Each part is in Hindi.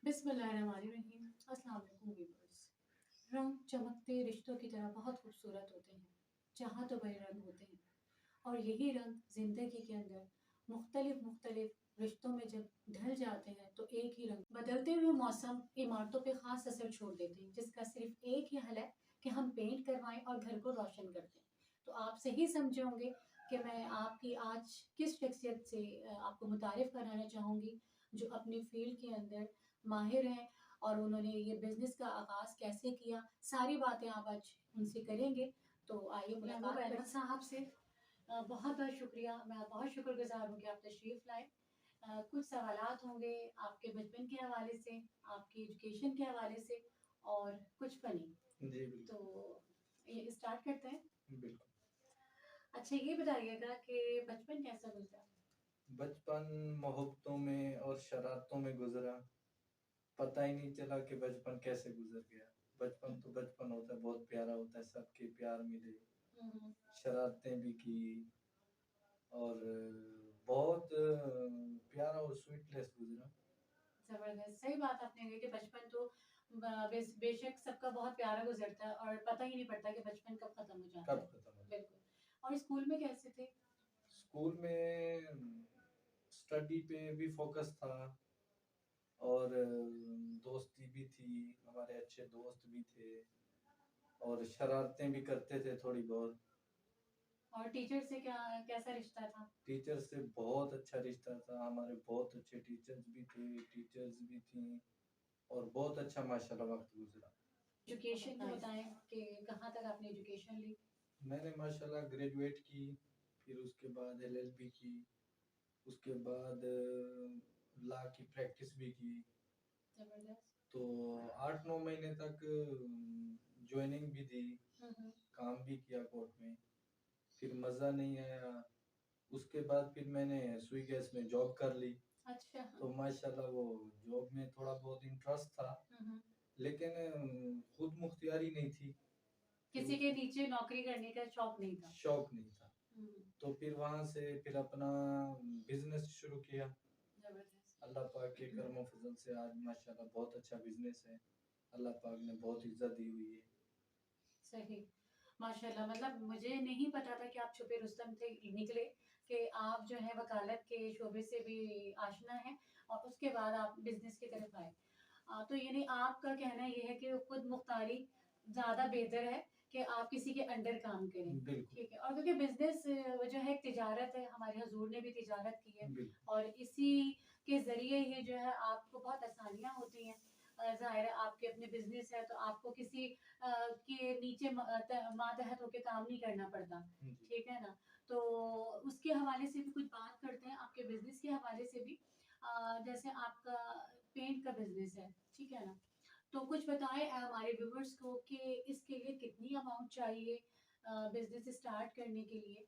बिस्मिल्लाहिर्रहमानिर्रहीम। अस्सलाम वालेकुम व्यूअर्स। रंग चमकते रिश्तों की तरह बहुत खूबसूरत होते हैं, जहाँ तो वही रंग होते हैं और यही रंग ज़िंदगी के अंदर मुख्तलिफ मुख्तलिफ रिश्तों में जब ढल जाते हैं तो एक ही रंग बदलते हुए मौसम इमारतों पे ख़ास असर छोड़ देते हैं, जिसका सिर्फ एक ही हल है कि हम पेंट करवाएं और घर को रोशन कर दें। तो आप सही समझे होंगे कि मैं आपकी आज किस शख्सियत से आपको मुतारिफ़ कराना चाहूँगी, जो अपनी फ़ील्ड के अंदर माहिर हैं और उन्होंने ये बिज़नेस का आगाज़ कैसे किया, सारी बातें आप आज उनसे करेंगे। तो आइए मुलाकात करते साहब से। बहुत-बहुत शुक्रिया, मैं बहुत शुक्रगुज़ार हूँ कि आप तशरीफ़ लाए। कुछ सवालात होंगे आपके बचपन के हवाले से, आपकी एजुकेशन के हवाले से और कुछ फ़नी। जी, बिल्कुल। तो ये स्टार्ट करते हैं। बिल्कुल। अच्छा ये बताइएगा कि बचपन कैसा गुज़रा? बचपन मोहब्बतों में और शरारतों में गुज़रा। पता ही नहीं चला कि बचपन कैसे गुज़र गया। बचपन तो बचपन होता है, बहुत प्यारा होता है, सबके प्यार मिले, हुँ, हुँ। शरारतें भी की और बहुत प्यारा और स्वीटलेस गुज़रा। ज़बरदस्त, सही बात आपने कही कि बचपन तो बेशक सबका बहुत प्यारा गुज़रता है और पता ही नहीं पड़ता कि बचपन कब ख़त्म हो जाता कब है। खत्म हो जाए। बिल्कुल। और स्कूल में कैसे थे? स्कूल में स्टडी पे भी फ़ोकस था और दोस्ती भी थी, हमारे अच्छे दोस्त भी थे और शरारतें भी करते थे थोड़ी बहुत। और टीचर से क्या कैसा रिश्ता था? टीचर से बहुत अच्छा रिश्ता था, हमारे बहुत अच्छे टीचर्स भी थे, टीचर्स भी थीं और बहुत अच्छा माशाल्लाह वक़्त गुज़रा। एजुकेशन का बताएँ कि कहाँ तक आपने एजुकेशन ली? मैंने माशाल्लाह ग्रेजुएट की, फिर उसके बाद एलएलबी की, उसके बाद लॉ की प्रैक्टिस भी की। ज़बरदस्त। तो 8-9 महीने तक जॉइनिंग भी दी, हुँ, हुँ। काम भी किया कोर्ट में, फिर मज़ा नहीं आया। उसके बाद फिर मैंने स्विगी गैस में जॉब कर ली। अच्छा। तो माशाल्लाह वो जॉब में थोड़ा बहुत इंटरेस्ट था, हुँ, हुँ। लेकिन खुद मुख्तियारी नहीं थी कि किसी के नीचे नौकरी करने का शौक नहीं था। शौक नहीं था। हुँ, तो फिर वहाँ से फिर अपना बिज़नेस शुरू किया। ज़बरदस्त। अल्लाह पाक के करम फजल से आज माशाल्लाह बहुत अच्छा बिज़नेस है। अल्लाह पाक ने बहुत इज़्ज़त दी हुई है। सही। माशाल्लाह मतलब मुझे नहीं पता था कि आप छुपे रुस्तम थे निकले कि आप जो है वकालत के शोबे से भी आशना हैं और उसके बाद आप बिज़नेस की तरफ आए। तो यानी आपका कहना ये है कि खुद मुख्तारी ज़्यादा बेहतर है कि आप किसी के अंडर काम करें। बिल्कुल, ठीक है और क्योंकि बिज़नेस जो है एक तिजारत है, हमारे हज़ूर ने भी तिजारत की है बिल्कुल। और इसी के ज़रिए ही जो है आपको बहुत आसानियाँ होती हैं। ज़ाहिर है आपके अपने बिज़नेस है तो आपको किसी के नीचे मातहत होके काम नहीं करना पड़ता, जी। ठीक है ना? तो उसके हवाले से भी कुछ बात करते हैं, आपके बिज़नेस के हवाले से भी। जैसे आपका पेंट का बिज़नेस है, ठीक है ना? तो कुछ बताएँ हमारे व्यूअर्स को कि इसके लिए कितनी अमाउंट चाहिए बिज़नेस स्टार्ट करने के लिए?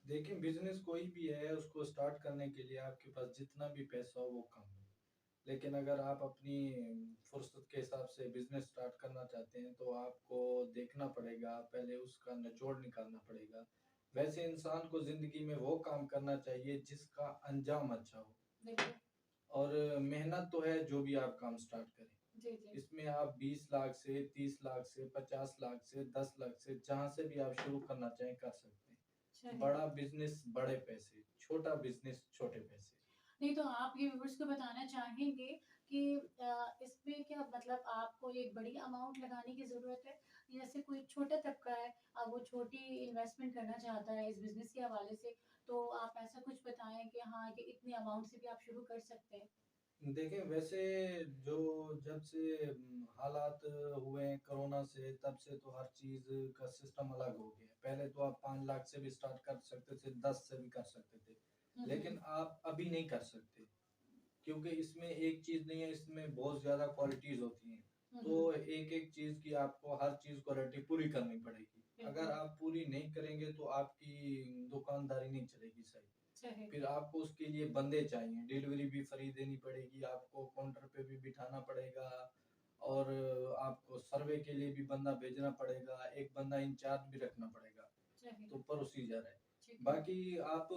देखिए बिज़नेस कोई भी है उसको स्टार्ट करने के लिए आपके पास जितना भी पैसा हो वो कम है। लेकिन अगर आप अपनी फुर्सत के हिसाब से बिज़नेस स्टार्ट करना चाहते हैं तो आपको देखना पड़ेगा, पहले उसका निचोड़ निकालना पड़ेगा। वैसे इंसान को ज़िंदगी में वो काम करना चाहिए जिसका अंजाम अच्छा हो बिल्कुल। और मेहनत तो है जो भी आप काम स्टार्ट करें। जी, जी। इसमें आप 20 लाख से, 30 लाख से, 50 लाख से, 10 लाख से जहाँ से भी आप शुरू करना चाहें कर सकते हैं। सही। बड़ा बिज़नेस बड़े पैसे, छोटा बिज़नेस छोटे पैसे। नहीं तो आप ये व्यूअर्स को बताना चाहेंगे कि इसमें क्या मतलब आपको एक बड़ी अमाउंट लगाने की ज़रूरत है? जैसे कोई छोटा तबका है, वो छोटी इन्वेस्टमेंट करना चाहता है इस बिज़नेस के हवाले से, तो आप ऐसा कुछ बताएँ कि हाँ, कि इतनी अमाउंट से भी आप शुरू कर सकते हैं? देखिए वैसे जो जब से हालात हुए हैं कोरोना से तब से तो हर चीज़ का सिस्टम अलग हो गया है। पहले तो आप 5 लाख से भी स्टार्ट कर सकते थे, 10 से भी कर सकते थे। हुँ, लेकिन हुँ। आप अभी नहीं कर सकते क्योंकि इसमें एक चीज़ नहीं है, इसमें बहुत ज़्यादा क्वालिटीज़ होती हैं। हुँ, तो हुँ। एक-एक चीज़ की आपको हर चीज़ क्वालिटी पूरी करनी पड़ेगी। अगर बिल्कुल, आप पूरी नहीं करेंगे तो आपकी दुकानदारी नहीं चलेगी सही। सही। फिर आपको उसके लिए बंदे चाहिए, डिलीवरी भी फ्री देनी पड़ेगी, आपको काउंटर पे भी बिठाना पड़ेगा और आपको सर्वे के लिए भी बंदा भेजना पड़ेगा, एक बंदा इंचार्ज भी रखना पड़ेगा। सही। तो प्रोसीजर है। ठीक है। बाकी आप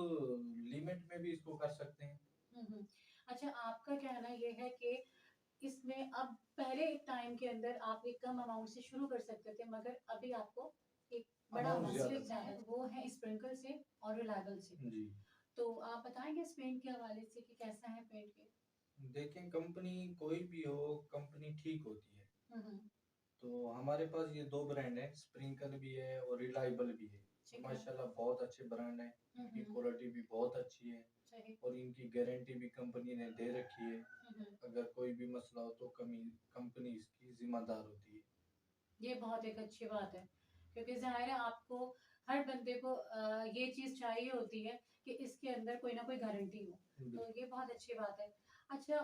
लिमिट में भी इसको कर सकते हैं। हुँ, हुँ। अच्छा आपका कहना ये है कि इसमें अब पहले एक टाइम के अंदर आप एक कम अमाउंट से शुरू कर सकते थे, मगर अभी आपको एक बड़ा अमाउंट अमाउंट ज़्यादा लिखना है, चाहिए। वो है स्प्रिंकल से और रिलायबल से। जी। तो आप बताएँगे इस पेंट के हवाले से कि कैसा है पेंट के? देखें कंपनी कोई भी हो, कंपनी ठीक होती है। हुँ, हुँ। तो हमारे पास ये 2 ब्रांड हैं, स्प्रिंकल भी है और रिलायबल भी है। ठीक है। माशाल्लाह बहुत अच्छे ब्रांड हैं, हुँ, इनकी हुँ। क्वालिटी भी बहुत अच्छी है सही। और इनकी गारंटी भी कंपनी ने दे रखी है। हुँ, हुँ। अगर कोई भी मसला हो तो कमी कंपनी इसकी ज़िम्मेदार होती है। ये बहुत एक अच्छी बात है, क्योंकि ज़ाहिर है आपको हर बंदे को ये चीज़ चाहिए होती है कि इसके अंदर कोई ना कोई गारंटी हो, तो बिल्कुल। ये बहुत अच्छी बात है। अच्छा,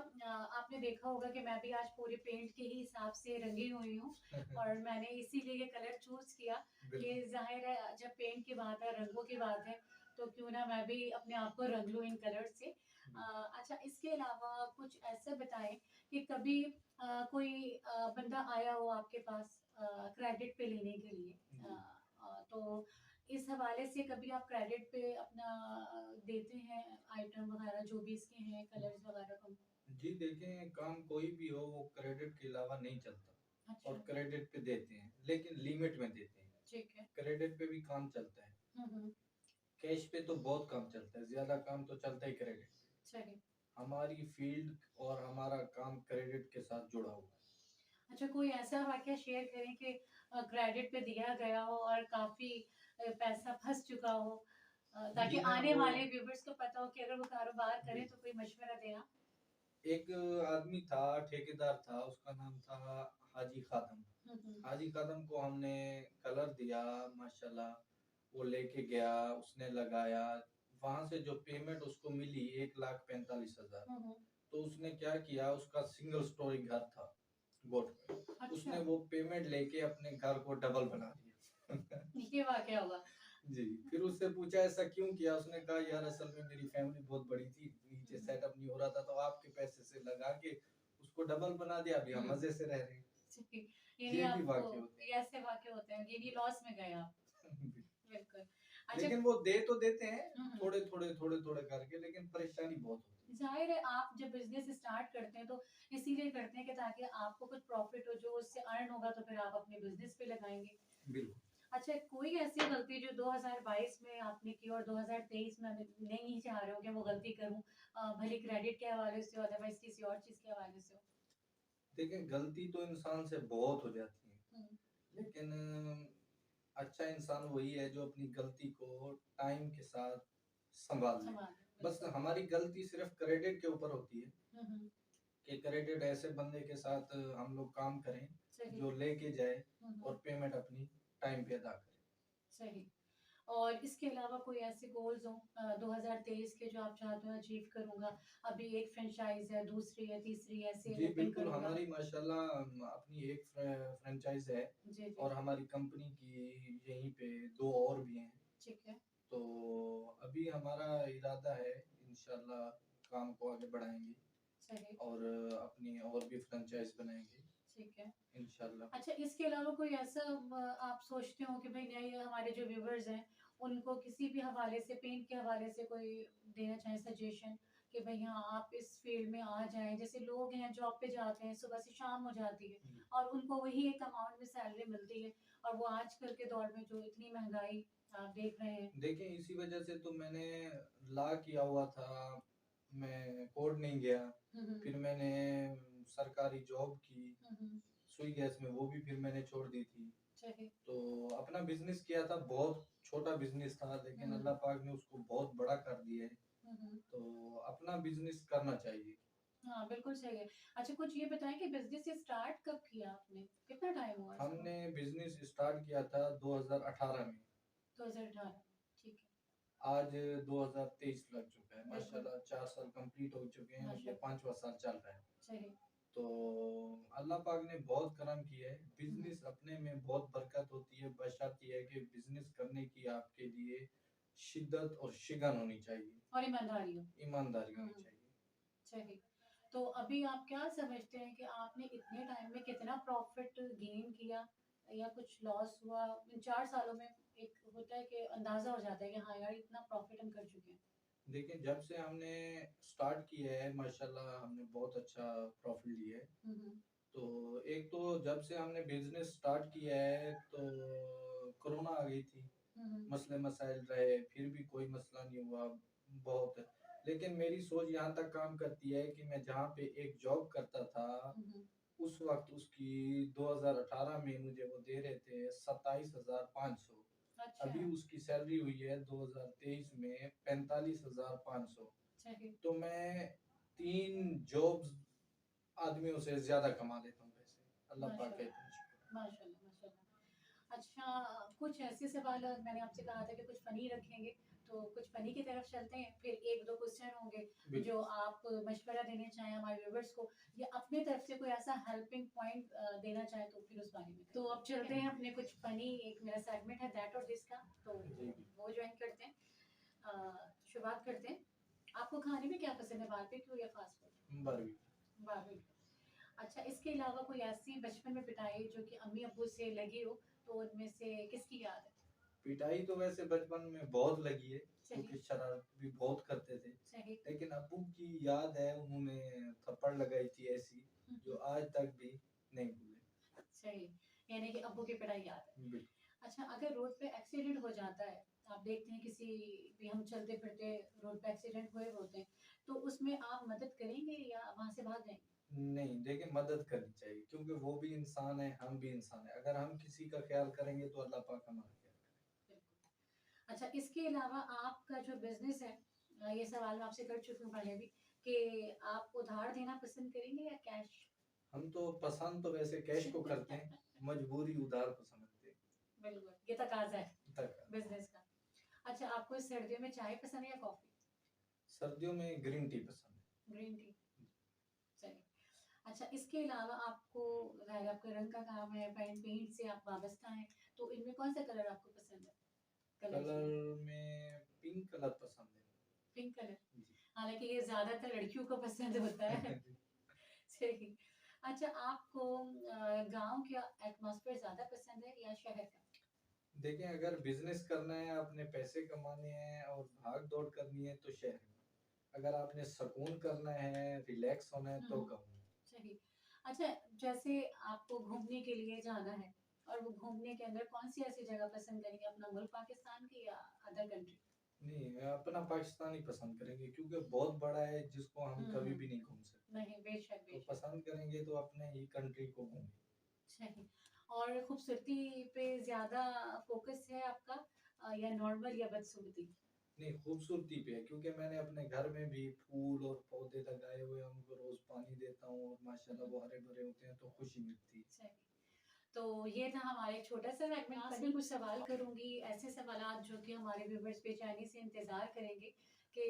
आपने देखा होगा कि मैं भी आज पूरे पेंट के ही हिसाब से रंगी हुई हूँ और मैंने इसीलिए ये कलर चूज़ किया कि बिल्कुल। ज़ाहिर है जब पेंट की बात है, रंगों की बात है, तो क्यों ना मैं भी अपने आप को रंग लूँ इन कलर्स से। अच्छा, इसके अलावा कुछ ऐसा बताएँ कि कभी कोई बंदा आया हो आपके पास क्रेडिट पे लेने के लिए, जी। तो इस हवाले से कभी आप क्रेडिट पे अपना देते हैं आइटम वगैरह जो भी इसके हैं कलर्स वगैरह को? जी देखें काम कोई भी हो वो क्रेडिट के अलावा नहीं चलता अच्छा। और क्रेडिट पे देते हैं, लेकिन लिमिट में देते हैं। ठीक है। क्रेडिट पे भी काम चलता है। हुँ, हुँ। कैश पे तो बहुत कम चलता है, ज़्यादा काम तो चलता ही क्रेडिट पे। सही। हमारी फील्ड और हमारा काम क्रेडिट के साथ जुड़ा हुआ है। अच्छा, कोई ऐसा वाक़या शेयर करें कि क्रेडिट पे दिया गया हो और काफ़ी पैसा फँस चुका हो, ताकि जी हाँ, आने वो वाले व्यूअर्स को पता हो कि अगर वो कारोबार जी। करें तो कोई मशवरा दें आप? एक आदमी था, ठेकेदार था, उसका नाम था हाजी खादम। हुँ, हुँ। हाजी खादम को हमने कलर दिया, माशाल्लाह वो लेके गया, उसने लगाया। वहाँ से जो पेमेंट उसको मिली 1,45,000। हुँ, हुँ। तो उसने क्या किया, उसका सिंगल स्टोरी घर था गोट में। अच्छा, उसने वो पेमेंट लेके अपने घर को डबल बना दिया। ये वाक़या हुआ। जी, फिर उससे पूछा ऐसा क्यों किया? उसने कहा यार असल में मेरी फैमिली बहुत बड़ी थी, हुँ, नीचे हुँ। सेटअप नहीं हो रहा था तो आपके पैसे से लगा के उसको डबल बना दिया, अभी हम हुँ। मज़े से रह रहे हैं। जी, यानी ये भी आपको वाक़ये होते ये ऐसे वाक़ये होते हैं, यानी लॉस में गए आप। हैं। बिल्कुल। अच्छा। लेकिन वो दे तो देते हैं हुँ, हुँ। थोड़े-थोड़े, थोड़े-थोड़े करके लेकिन परेशानी बहुत होती ज़ाहिर है आप जब बिज़नेस स्टार्ट करते हैं तो इसीलिए करते हैं कि ताकि आपको कुछ प्रॉफ़िट हो, जो उससे अर्न होगा तो फिर आप अपने बिज़नेस पे लगाएँगे। है। बिल्कुल। अच्छा, कोई ऐसी गलती जो 2022 में आपने की और 2023 में नहीं चाह रहे हो कि वो गलती करूँ, भले क्रेडिट के हवाले से हो अदरवाइज़ किसी और चीज़ के हवाले से हो? देखिए गलती तो इंसान से बहुत हो जाती है, हुँ, लेकिन अच्छा इंसान वही है जो अपनी गलती को टाइम के साथ सँभाल ले। संभाल बस बिल्कुल। हमारी गलती सिर्फ़ क्रेडिट के ऊपर होती है हुँ, हुँ। कि क्रेडिट ऐसे बंदे के साथ हम लोग काम करें, सही। जो लेके जाए हुँ, हुँ। और पेमेंट अपनी टाइम पे अदा करे। सही। और इसके अलावा कोई ऐसे गोल्स हों 2023 के जो आप चाहते हो अचीव करूँगा, अभी एक फ्रेंचाइज़ है, दूसरी है, तीसरी ऐसे जी, ओपन बिल्कुल करूँगा? हमारी माशाल्लाह अपनी एक फ्रैंचाइज़ है जी, जी। और हमारी कंपनी की यहीं पे 2 और भी हैं। ठीक है। तो अभी हमारा इरादा है इंशाल्लाह काम को आगे बढ़ाएँगे सही। और अपनी और भी फ्रैंचाइज़ बनाएँगे ठीक है। इंशाल्लाह। अच्छा, इसके अलावा कोई ऐसा आप सोचते हो कि भई नहीं, हमारे जो व्यूअर्स हैं, उनको किसी भी हवाले से पेंट के हवाले से कोई देना चाहें सजेशन कि भई हाँ, आप इस फ़ील्ड में आ जाएँ। जैसे लोग हैं जॉब पे जाते हैं, सुबह से शाम हो जाती है जी। और उनको वही एक अमाउंट में सैलरी मिलती है और वो आजकल के दौर में जो इतनी महँगाई आप देख रहे हैं। देखिए इसी वजह से तो मैंने लॉ किया हुआ था, मैं कोर्ट नहीं गया। हुँ, हुँ। फिर मैंने सरकारी जॉब की, हुँ, हुँ। सुई गैस में वो भी फिर मैंने छोड़ दी थी। सही। तो अपना बिज़नेस किया था, बहुत छोटा बिज़नेस था लेकिन हुँ। अल्लाह पाक ने उसको बहुत बड़ा कर दिया है। हुँ, हुँ। तो अपना बिज़नेस करना चाहिए। हाँ, बिल्कुल सही है। अच्छा, कुछ ये बताएँ कि बिज़नेस ये स्टार्ट कब किया आपने? कितना टाइम हुआ इसको? हमने बिज़नेस स्टार्ट किया था 2018 में, 2018। ठीक है। आज 2023 लग चुका है। बिल्कुल। माशाल्लाह 4 साल कंप्लीट हो चुके हैं, ये माशाअल्लाह। 5वाँ साल चल रहा है। सही। तो अल्लाह पाक ने बहुत करम किया है। हुँ, हुँ। बिज़नेस अपने में बहुत बरकत होती है, बशर्त ये है कि बिज़नेस करने की आपके लिए शिद्दत और शिगन होनी चाहिए, और ईमानदारी हो। ईमानदारी हुँ, होनी हुँ। चाहिए। सही। तो अभी आप क्या समझते हैं कि आपने इतने टाइम में कितना प्रॉफ़िट गेन किया या कुछ लॉस हुआ? इन 4 सालों में एक होता है कि अंदाज़ा हो जाता है कि हाँ यार, इतना प्रॉफ़िट हम कर चुके हैं। देखिए, जब से हमने स्टार्ट किया है माशाल्लाह हमने बहुत अच्छा प्रॉफ़िट लिया है। हुँ, हुँ। तो एक तो जब से हमने बिज़नेस स्टार्ट किया है तो कोरोना आ गई थी। हुँ, हुँ। मसले-मसाइल रहे, फिर भी कोई मसला नहीं हुआ बहुत। लेकिन मेरी सोच यहाँ तक काम करती है कि मैं जहाँ पे एक जॉब करता था, हुँ, हुँ। उस वक़्त उसकी 2018 में मुझे वो दे रहे थे 27,500। अच्छा, अभी उसकी सैलरी हुई है 2023 में 45,500। सही। तो मैं 3 जॉब्स आदमियों से ज़्यादा कमा लेता हूँ पैसे। अल्लाह पाक का माशाल्लाह, इतना शुक्र है। माशाल्लाह, माशाल्लाह। अच्छा, कुछ ऐसे सवाल मैंने आपसे कहा था कि कुछ फ़नी रखेंगे, तो कुछ फ़नी की तरफ चलते हैं, फिर 1-2 क्वेश्चन होंगे बिल्कुल, जो आप मशवरा देना चाहें हमारे व्यूअर्स को या अपनी तरफ से कोई ऐसा हेल्पिंग पॉइंट देना चाहें तो फिर उस बारे में। तो अब चलते हैं अपने कुछ फ़नी एक मेरा सेगमेंट है दैट और दिस का, तो जी, बिल्कुल। वो जॉइन करते हैं। शुरुआत करते हैं। आपको खाने में क्या पसंद है, बारबेक्यू या फ़ास्ट फूड? बारहवीं बारबेक्यू। अच्छा, इसके अलावा कोई ऐसी बचपन में पिटाई जो कि अम्मी-अब्बू से लगी हो, तो उनमें से किसकी याद है? पिटाई तो वैसे बचपन में बहुत लगी है, सही, क्योंकि शरारत भी बहुत करते थे। सही। लेकिन अब्बू की याद है, उन्होंने थप्पड़ लगाई थी ऐसी, हुँ, जो हुँ। आज तक भी नहीं भूले। सही, यानी कि अब्बू की पिटाई याद है। बिल्कुल। अच्छा, अगर रोड पे एक्सीडेंट हो जाता है, आप देखते हैं किसी भी हम चलते-फिरते रोड पे एक्सीडेंट हुए होते हैं, तो उसमें आप मदद करेंगे या वहाँ से भाग जाएँगे? नहीं, देखिए मदद करनी चाहिए क्योंकि वो भी इंसान है, हम भी इंसान हैं। अगर हम किसी का ख़्याल करेंगे तो अल्लाह पाक हमारा ख़्याल बिल्कुल। अच्छा, इसके अलावा आपका जो बिज़नेस है ये सवाल मैं आपसे कर चुकी हूँ पहले भी कि आप उधार देना पसंद करेंगे या कैश? हम तो पसंद तो वैसे कैश को करते हैं, मजबूरी उधार को समझते हैं। बिल्कुल, ये तकाज़ा है तक बिज़नेस का। अच्छा, आपको सर्दियों में चाय पसंद है या कॉफ़ी? सर्दियों में ग्रीन टी पसंद है। ग्रीन टी, चलिए। अच्छा, इसके अलावा आपको ज़ाहिर है आपके रंग का काम है, पेंट से आप वाबस्ता हैं, तो इनमें कौन-सा कलर आपको पसंद है, कलर्स में? कलर में पिंक कलर पसंद है। पिंक कलर, जी। हालाँकि ये ज़्यादातर लड़कियों को पसंद होता है। सही। अच्छा, आपको गाँव का एटमॉस्फेयर ज़्यादा पसंद है या शहर का? देखिए, अगर बिज़नेस करना है, अपने पैसे कमाने हैं और भाग-दौड़ करनी है तो शहर में। अगर आपने सुकून करना है, रिलैक्स होना है हुँ, तो हुँ। गाँव में। सही। अच्छा, जैसे आपको घूमने के लिए जाना है और वो घूमने के अंदर कौन-सी ऐसी जगह पसंद करेंगे, अपना मुल्क पाकिस्तान की या अदर कंट्री? नहीं, अपना पाकिस्तान ही पसंद करेंगे क्योंकि बहुत बड़ा है जिसको हम कभी हुँ। भी नहीं घूम सकते। नहीं, बेशक, तो बेशक। पसंद करेंगे तो अपने ही कंट्री को घूमें। सही। और खूबसूरती पे ज़्यादा फ़ोकस है आपका या नॉर्मल या बदसूरती? नहीं, खूबसूरती पे है क्योंकि मैंने अपने घर में भी फूल और पौधे लगाए हुए हैं, उनको रोज़ पानी देता हूँ और हुँ, माशाल्लाह हुँ। वो हरे-भरे होते हैं तो खुशी मिलती है। सही। तो ये था हमारा एक छोटा-सा सेगमेंट। लास्ट में कुछ सवाल करूँगी, ऐसे सवालात जो कि हमारे व्यूअर्स बेचैनी से इंतज़ार करेंगे कि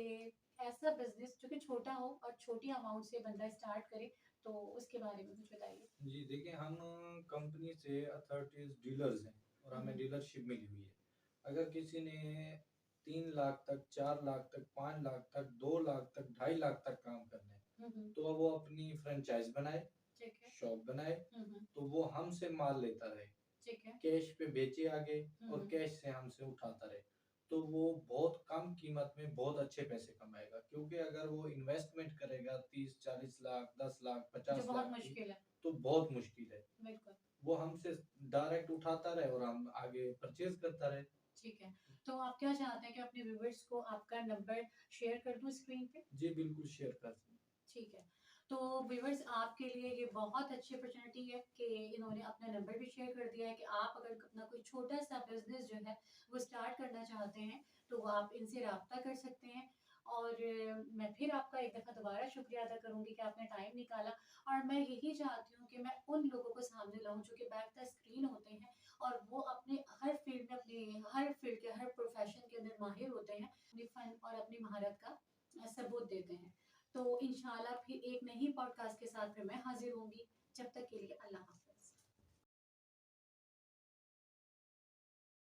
ऐसा बिज़नेस जो कि छोटा हो और छोटी अमाउंट से बंदा स्टार्ट करे, तो उसके बारे में कुछ बताइए? जी, देखिए हम कंपनी से अथॉरिटीज़ डीलर्स हैं और हुँ, हमें हुँ। डीलरशिप मिली हुई है। अगर किसी ने 3 लाख तक, 4 लाख तक, 5 लाख तक, 2 लाख तक, 2.5 लाख तक काम करना है, हुँ, हुँ। तो वो अपनी फ्रैंचाइज़ बनाए, ठीक है। शॉप बनाए, हुँ, हुँ। तो वो हमसे माल लेता रहे। ठीक है। कैश पे बेचे आगे हुँ, और हुँ। कैश से हमसे उठाता रहे। तो वो बहुत कम कीमत में बहुत अच्छे पैसे कमाएगा क्योंकि अगर वो इन्वेस्टमेंट करेगा 30-40 लाख, 10 लाख, जो 50 बहुत लाख की, मुश्किल है। तो बहुत मुश्किल है। बिल्कुल। वो हमसे डायरेक्ट उठाता रहे और हम आगे परचेज़ करता रहे। ठीक है। तो आप क्या चाहते हैं कि अपने व्यूअर्स को आपका नंबर शेयर कर दूँ स्क्रीन पे? जी, बिल्कुल शेयर कर दें। ठीक है। तो व्यूअर्स आपके लिए ये बहुत अच्छी अपॉर्च्युनिटी है कि इन्होंने अपना नंबर भी शेयर कर दिया है कि आप अगर अपना कोई छोटा-सा बिज़नेस जो है वो स्टार्ट करना चाहते हैं, तो वो आप इनसे राब्ता कर सकते हैं। और मैं फिर आपका एक दफ़ा दोबारा शुक्रिया अदा करूँगी कि आपने टाइम निकाला और मैं यही चाहती हूँ कि मैं उन लोगों को सामने लाऊँ जो कि बैक द स्क्रीन होते हैं और वो अपने हर फ़ील्ड में अपनी हर फ़ील्ड के हर प्रोफ़ेशन के अंदर माहिर होते हैं, अपनी फ़न और अपनी महारत का सबूत देते हैं। तो इंशाल्लाह फिर एक नई पॉडकास्ट के साथ फिर मैं हाज़िर होंगी। जब तक के लिए अल्लाह हाफ़िज़।